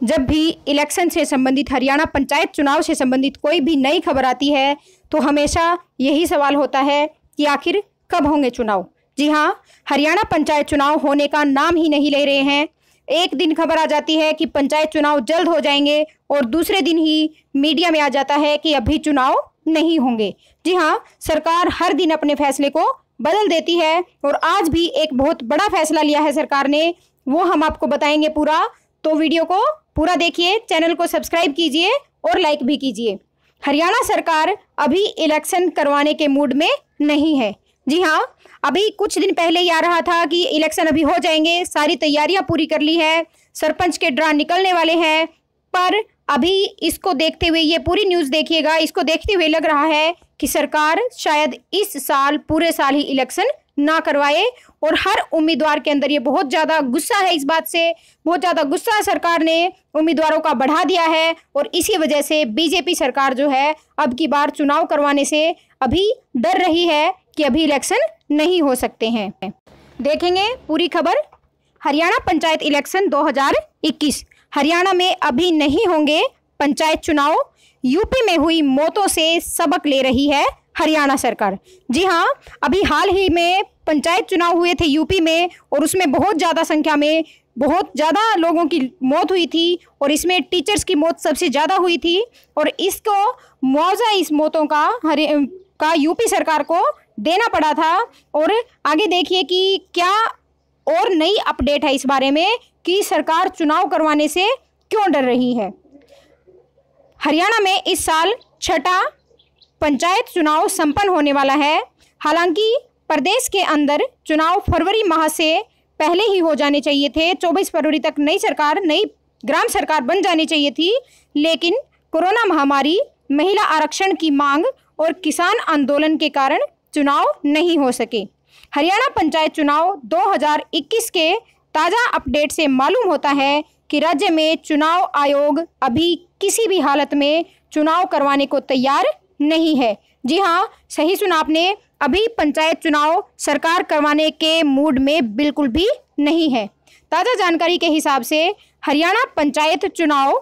जब भी इलेक्शन से संबंधित, हरियाणा पंचायत चुनाव से संबंधित कोई भी नई खबर आती है तो हमेशा यही सवाल होता है कि आखिर कब होंगे चुनाव। जी हाँ, हरियाणा पंचायत चुनाव होने का नाम ही नहीं ले रहे हैं। एक दिन खबर आ जाती है कि पंचायत चुनाव जल्द हो जाएंगे और दूसरे दिन ही मीडिया में आ जाता है कि अभी चुनाव नहीं होंगे। जी हाँ, सरकार हर दिन अपने फैसले को बदल देती है और आज भी एक बहुत बड़ा फैसला लिया है सरकार ने, वो हम आपको बताएंगे पूरा। तो वीडियो को पूरा देखिए, चैनल को सब्सक्राइब कीजिए और लाइक भी कीजिए। हरियाणा सरकार अभी इलेक्शन करवाने के मूड में नहीं है। जी हाँ, अभी कुछ दिन पहले ही आ रहा था कि इलेक्शन अभी हो जाएंगे, सारी तैयारियां पूरी कर ली है, सरपंच के ड्रा निकलने वाले हैं। पर अभी इसको देखते हुए, ये पूरी न्यूज़ देखिएगा, इसको देखते हुए लग रहा है कि सरकार शायद इस साल पूरे साल ही इलेक्शन ना करवाए। और हर उम्मीदवार के अंदर ये बहुत ज़्यादा गुस्सा है, इस बात से बहुत ज़्यादा गुस्सा सरकार ने उम्मीदवारों का बढ़ा दिया है। और इसी वजह से बीजेपी सरकार जो है अब की बार चुनाव करवाने से अभी डर रही है कि अभी इलेक्शन नहीं हो सकते हैं। देखेंगे पूरी खबर। हरियाणा पंचायत इलेक्शन 2021, हरियाणा में अभी नहीं होंगे पंचायत चुनाव। यूपी में हुई मौतों से सबक ले रही है हरियाणा सरकार। जी हाँ, अभी हाल ही में पंचायत चुनाव हुए थे यूपी में और उसमें बहुत ज़्यादा संख्या में बहुत ज़्यादा लोगों की मौत हुई थी और इसमें टीचर्स की मौत सबसे ज़्यादा हुई थी। और इसको मुआवजा इस मौतों का यूपी सरकार को देना पड़ा था। और आगे देखिए कि क्या और नई अपडेट है इस बारे में कि सरकार चुनाव करवाने से क्यों डर रही है। हरियाणा में इस साल छठा पंचायत चुनाव संपन्न होने वाला है। हालांकि प्रदेश के अंदर चुनाव फरवरी माह से पहले ही हो जाने चाहिए थे। 24 फरवरी तक नई ग्राम सरकार बन जानी चाहिए थी, लेकिन कोरोना महामारी, महिला आरक्षण की मांग और किसान आंदोलन के कारण चुनाव नहीं हो सके। हरियाणा पंचायत चुनाव 2021 के ताज़ा अपडेट से मालूम होता है कि राज्य में चुनाव आयोग अभी किसी भी हालत में चुनाव करवाने को तैयार नहीं है। जी हाँ, सही सुना आपने, अभी पंचायत चुनाव सरकार करवाने के मूड में बिल्कुल भी नहीं है। ताज़ा जानकारी के हिसाब से हरियाणा पंचायत चुनाव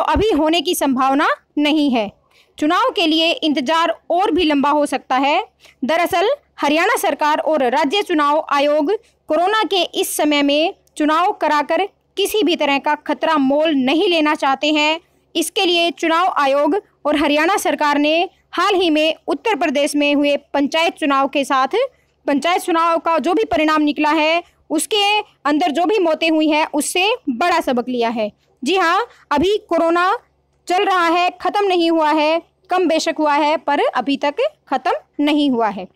अभी होने की संभावना नहीं है। चुनाव के लिए इंतजार और भी लंबा हो सकता है। दरअसल हरियाणा सरकार और राज्य चुनाव आयोग कोरोना के इस समय में चुनाव कराकर किसी भी तरह का खतरा मोल नहीं लेना चाहते हैं। इसके लिए चुनाव आयोग और हरियाणा सरकार ने हाल ही में उत्तर प्रदेश में हुए पंचायत चुनाव के साथ पंचायत चुनाव का जो भी परिणाम निकला है उसके अंदर जो भी मौतें हुई हैं उससे बड़ा सबक लिया है। जी हाँ, अभी कोरोना चल रहा है, ख़त्म नहीं हुआ है, कम बेशक हुआ है पर अभी तक ख़त्म नहीं हुआ है।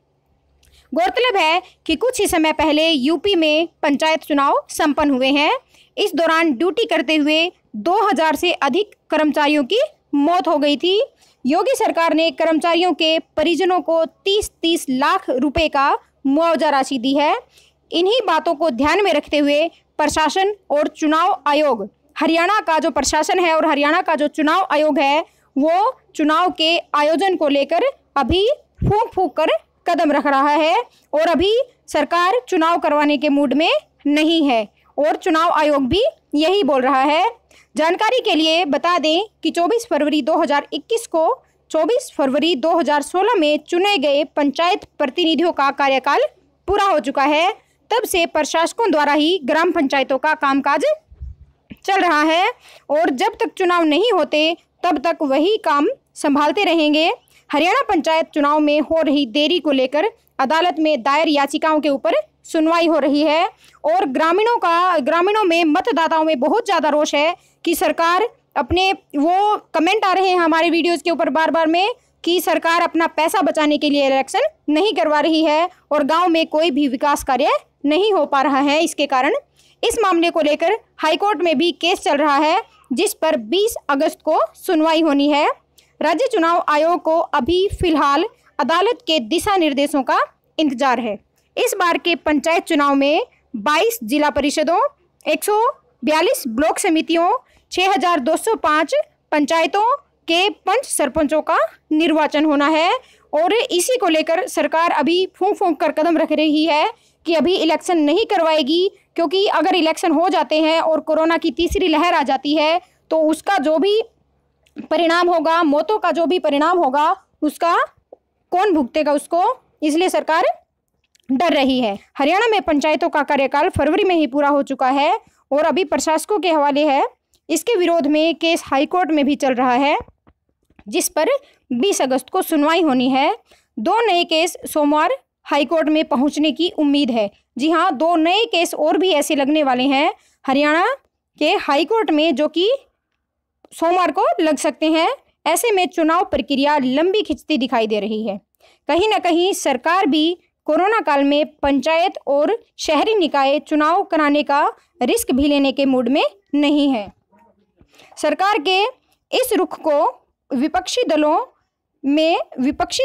गौरतलब है कि कुछ ही समय पहले यूपी में पंचायत चुनाव संपन्न हुए हैं। इस दौरान ड्यूटी करते हुए 2000 से अधिक कर्मचारियों की मौत हो गई थी। योगी सरकार ने कर्मचारियों के परिजनों को 30-30 लाख रुपए का मुआवजा राशि दी है। इन्हीं बातों को ध्यान में रखते हुए प्रशासन और चुनाव आयोग, हरियाणा का जो प्रशासन है और हरियाणा का जो चुनाव आयोग है वो चुनाव के आयोजन को लेकर अभी फूंक कर कदम रख रहा है और अभी सरकार चुनाव करवाने के मूड में नहीं है और चुनाव आयोग भी यही बोल रहा है। जानकारी के लिए बता दें कि 24 फरवरी 2021 को 24 फरवरी 2016 में चुने गए पंचायत प्रतिनिधियों का कार्यकाल पूरा हो चुका है। तब से प्रशासकों द्वारा ही ग्राम पंचायतों का कामकाज चल रहा है और जब तक चुनाव नहीं होते तब तक वही काम संभालते रहेंगे। हरियाणा पंचायत चुनाव में हो रही देरी को लेकर अदालत में दायर याचिकाओं के ऊपर सुनवाई हो रही है और ग्रामीणों में मतदाताओं में बहुत ज़्यादा रोष है कि सरकार अपने, वो कमेंट आ रहे हैं हमारे वीडियोज़ के ऊपर बार बार में कि सरकार अपना पैसा बचाने के लिए इलेक्शन नहीं करवा रही है और गांव में कोई भी विकास कार्य नहीं हो पा रहा है। इसके कारण इस मामले को लेकर हाईकोर्ट में भी केस चल रहा है जिस पर 20 अगस्त को सुनवाई होनी है। राज्य चुनाव आयोग को अभी फिलहाल अदालत के दिशा निर्देशों का इंतजार है। इस बार के पंचायत चुनाव में 22 जिला परिषदों, 142 ब्लॉक समितियों, 6205 पंचायतों के पंच सरपंचों का निर्वाचन होना है और इसी को लेकर सरकार अभी फूंक कर कदम रख रही है कि अभी इलेक्शन नहीं करवाएगी क्योंकि अगर इलेक्शन हो जाते हैं और कोरोना की तीसरी लहर आ जाती है तो उसका जो भी परिणाम होगा, मौतों का जो भी परिणाम होगा, उसका कौन भुगतेगा उसको, इसलिए सरकार डर रही है। हरियाणा में पंचायतों का कार्यकाल फरवरी में ही पूरा हो चुका है और अभी प्रशासकों के हवाले है। इसके विरोध में केस हाईकोर्ट में भी चल रहा है, जिस पर 20 अगस्त को सुनवाई होनी है। 2 नए केस सोमवार हाईकोर्ट में पहुंचने की उम्मीद है। जी हाँ, 2 नए केस और भी ऐसे लगने वाले हैं हरियाणा के हाईकोर्ट में, जो कि सोमवार को लग सकते हैं। ऐसे में चुनाव प्रक्रिया लंबी खिंचती दिखाई दे रही है। कहीं ना कहीं सरकार भी कोरोना काल में पंचायत और शहरी निकाय चुनाव कराने का रिस्क भी लेने के मूड में नहीं है। सरकार के इस रुख को विपक्षी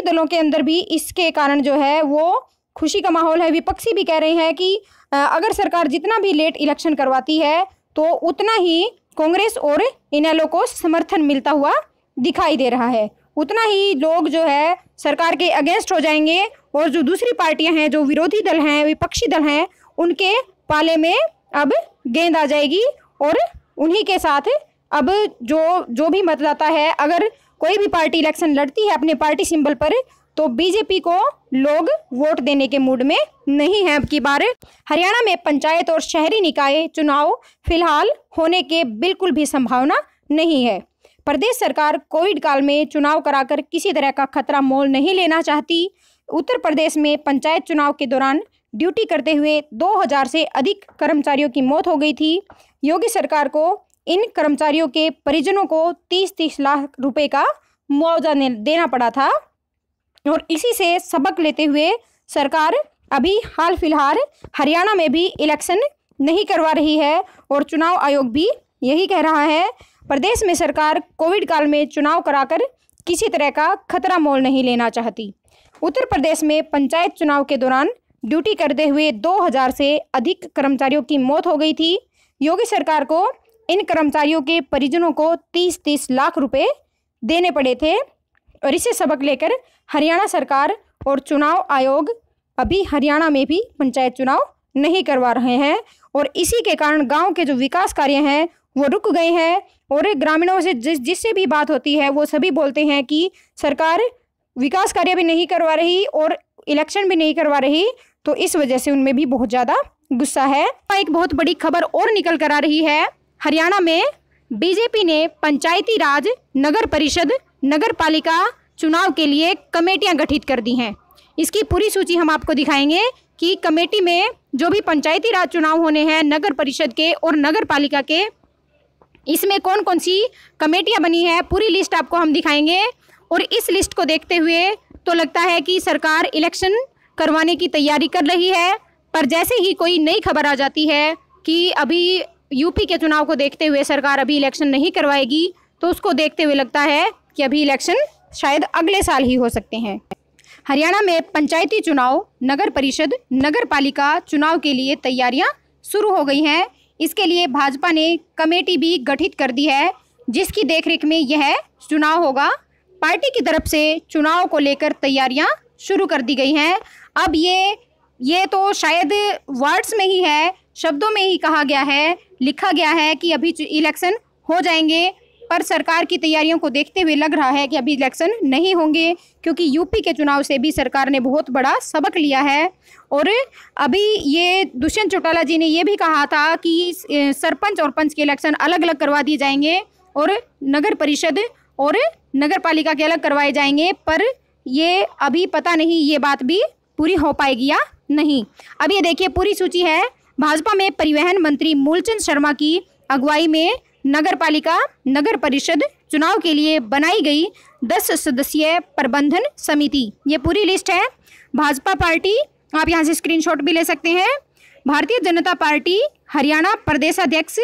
दलों के अंदर भी इसके कारण जो है वो खुशी का माहौल है। विपक्षी भी कह रहे हैं कि अगर सरकार जितना भी लेट इलेक्शन करवाती है तो उतना ही कांग्रेस और इनेलो को समर्थन मिलता हुआ दिखाई दे रहा है, उतना ही लोग जो है सरकार के अगेंस्ट हो जाएंगे और जो दूसरी पार्टियां हैं, जो विरोधी दल हैं, विपक्षी दल हैं, उनके पाले में अब गेंद आ जाएगी और उन्हीं के साथ अब जो भी मतदाता है, अगर कोई भी पार्टी इलेक्शन लड़ती है अपने पार्टी सिंबल पर, तो बीजेपी को लोग वोट देने के मूड में नहीं है। अब की बार हरियाणा में पंचायत और शहरी निकाय चुनाव फिलहाल होने के बिल्कुल भी संभावना नहीं है। प्रदेश सरकार कोविड काल में चुनाव कराकर किसी तरह का खतरा मोल नहीं लेना चाहती। उत्तर प्रदेश में पंचायत चुनाव के दौरान ड्यूटी करते हुए 2000 से अधिक कर्मचारियों की मौत हो गई थी। योगी सरकार को इन कर्मचारियों के परिजनों को 30-30 लाख रुपए का मुआवजा देना पड़ा था और इसी से सबक लेते हुए सरकार अभी हाल फिलहाल हरियाणा में भी इलेक्शन नहीं करवा रही है और चुनाव आयोग भी यही कह रहा है। प्रदेश में सरकार कोविड काल में चुनाव कराकर किसी तरह का खतरा मोल नहीं लेना चाहती। उत्तर प्रदेश में पंचायत चुनाव के दौरान ड्यूटी करते हुए 2000 से अधिक कर्मचारियों की मौत हो गई थी। योगी सरकार को इन कर्मचारियों के परिजनों को 30-30 लाख रुपए देने पड़े थे और इसे सबक लेकर हरियाणा सरकार और चुनाव आयोग अभी हरियाणा में भी पंचायत चुनाव नहीं करवा रहे हैं और इसी के कारण गांव के जो विकास कार्य हैं वो रुक गए हैं और ग्रामीणों से जिससे भी बात होती है वो सभी बोलते हैं कि सरकार विकास कार्य भी नहीं करवा रही और इलेक्शन भी नहीं करवा रही, तो इस वजह से उनमें भी बहुत ज़्यादा गुस्सा है। एक बहुत बड़ी खबर और निकल कर आ रही है। हरियाणा में बीजेपी ने पंचायती राज, नगर परिषद, नगर पालिका चुनाव के लिए कमेटियां गठित कर दी हैं। इसकी पूरी सूची हम आपको दिखाएंगे कि कमेटी में जो भी पंचायती राज चुनाव होने हैं, नगर परिषद के और नगर पालिका के, इसमें कौन कौन सी कमेटियां बनी है, पूरी लिस्ट आपको हम दिखाएंगे। और इस लिस्ट को देखते हुए तो लगता है कि सरकार इलेक्शन करवाने की तैयारी कर रही है, पर जैसे ही कोई नई खबर आ जाती है कि अभी यूपी के चुनाव को देखते हुए सरकार अभी इलेक्शन नहीं करवाएगी, तो उसको देखते हुए लगता है कि अभी इलेक्शन शायद अगले साल ही हो सकते हैं। हरियाणा में पंचायती चुनाव, नगर परिषद, नगर पालिका चुनाव के लिए तैयारियां शुरू हो गई हैं। इसके लिए भाजपा ने कमेटी भी गठित कर दी है, जिसकी देखरेख में यह चुनाव होगा। पार्टी की तरफ से चुनाव को लेकर तैयारियां शुरू कर दी गई हैं। अब ये तो शायद वर्ड्स में ही है, शब्दों में ही कहा गया है, लिखा गया है कि अभी इलेक्शन हो जाएंगे, पर सरकार की तैयारियों को देखते हुए लग रहा है कि अभी इलेक्शन नहीं होंगे, क्योंकि यूपी के चुनाव से भी सरकार ने बहुत बड़ा सबक लिया है। और अभी ये दुष्यंत चौटाला जी ने ये भी कहा था कि सरपंच और पंच के इलेक्शन अलग अलग करवा दिए जाएंगे और नगर परिषद और नगर पालिका के अलग करवाए जाएंगे, पर ये अभी पता नहीं ये बात भी पूरी हो पाएगी या नहीं। अब ये देखिए पूरी सूची है। भाजपा में परिवहन मंत्री मूलचंद शर्मा की अगुवाई में नगर पालिका, नगर परिषद चुनाव के लिए बनाई गई 10 सदस्यीय प्रबंधन समिति, ये पूरी लिस्ट है। भाजपा पार्टी, आप यहाँ से स्क्रीनशॉट भी ले सकते हैं। भारतीय जनता पार्टी हरियाणा प्रदेशाध्यक्ष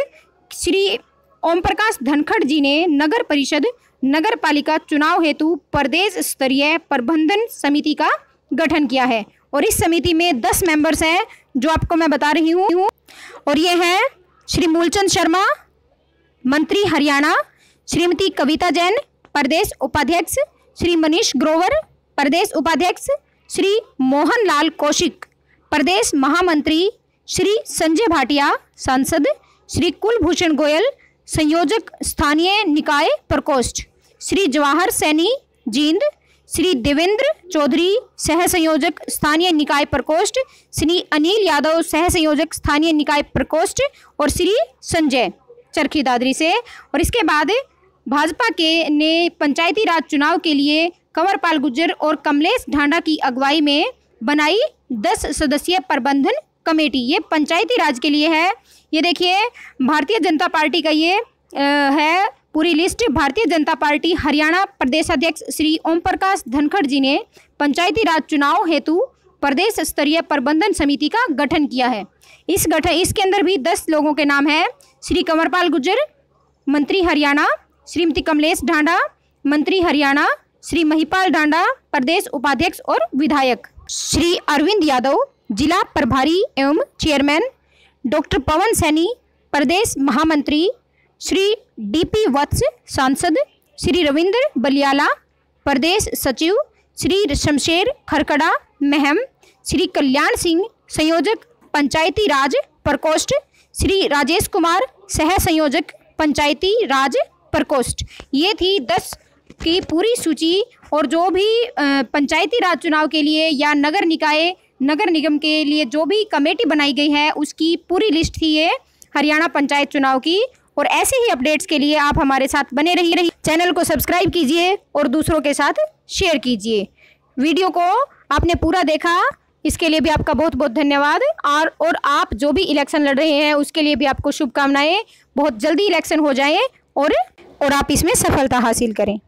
श्री ओम प्रकाश धनखड़ जी ने नगर परिषद, नगर पालिका चुनाव हेतु प्रदेश स्तरीय प्रबंधन समिति का गठन किया है और इस समिति में 10 मेंबर्स हैं, जो आपको मैं बता रही हूँ। और ये है श्री मूलचंद शर्मा मंत्री हरियाणा, श्रीमती कविता जैन प्रदेश उपाध्यक्ष, श्री मनीष ग्रोवर प्रदेश उपाध्यक्ष, श्री मोहन लाल कौशिक प्रदेश महामंत्री, श्री संजय भाटिया सांसद, श्री कुलभूषण गोयल संयोजक स्थानीय निकाय प्रकोष्ठ, श्री जवाहर सैनी जींद, श्री देवेंद्र चौधरी सह संयोजक स्थानीय निकाय प्रकोष्ठ, श्री अनिल यादव सह संयोजक स्थानीय निकाय प्रकोष्ठ और श्री संजय चरखी दादरी से। और इसके बाद भाजपा के ने पंचायती राज चुनाव के लिए कंवरपाल गुर्जर और कमलेश ढांडा की अगुवाई में बनाई 10 सदस्यीय प्रबंधन कमेटी। ये पंचायती राज के लिए है। ये देखिए भारतीय जनता पार्टी का ये है पूरी लिस्ट। भारतीय जनता पार्टी हरियाणा प्रदेश अध्यक्ष श्री ओम प्रकाश धनखड़ जी ने पंचायती राज चुनाव हेतु प्रदेश स्तरीय प्रबंधन समिति का गठन किया है। इसके अंदर भी 10 लोगों के नाम हैं। श्री कंवरपाल गुर्जर मंत्री हरियाणा, श्रीमती कमलेश ढांडा मंत्री हरियाणा, श्री महिपाल ढांडा प्रदेश उपाध्यक्ष और विधायक, श्री अरविंद यादव जिला प्रभारी एवं चेयरमैन, डॉक्टर पवन सैनी प्रदेश महामंत्री, श्री डीपी वत्स सांसद, श्री रविंद्र बलियाला प्रदेश सचिव, श्री शमशेर खरकड़ा महम, श्री कल्याण सिंह संयोजक पंचायती राज प्रकोष्ठ, श्री राजेश कुमार सह संयोजक पंचायती राज प्रकोष्ठ। ये थी 10 की पूरी सूची। और जो भी पंचायती राज चुनाव के लिए या नगर निकाय नगर निगम के लिए जो भी कमेटी बनाई गई है उसकी पूरी लिस्ट थी ये हरियाणा पंचायत चुनाव की। और ऐसे ही अपडेट्स के लिए आप हमारे साथ बने रहिए। चैनल को सब्सक्राइब कीजिए और दूसरों के साथ शेयर कीजिए। वीडियो को आपने पूरा देखा, इसके लिए भी आपका बहुत बहुत धन्यवाद। और आप जो भी इलेक्शन लड़ रहे हैं उसके लिए भी आपको शुभकामनाएं। बहुत जल्दी इलेक्शन हो जाए और आप इसमें सफलता हासिल करें।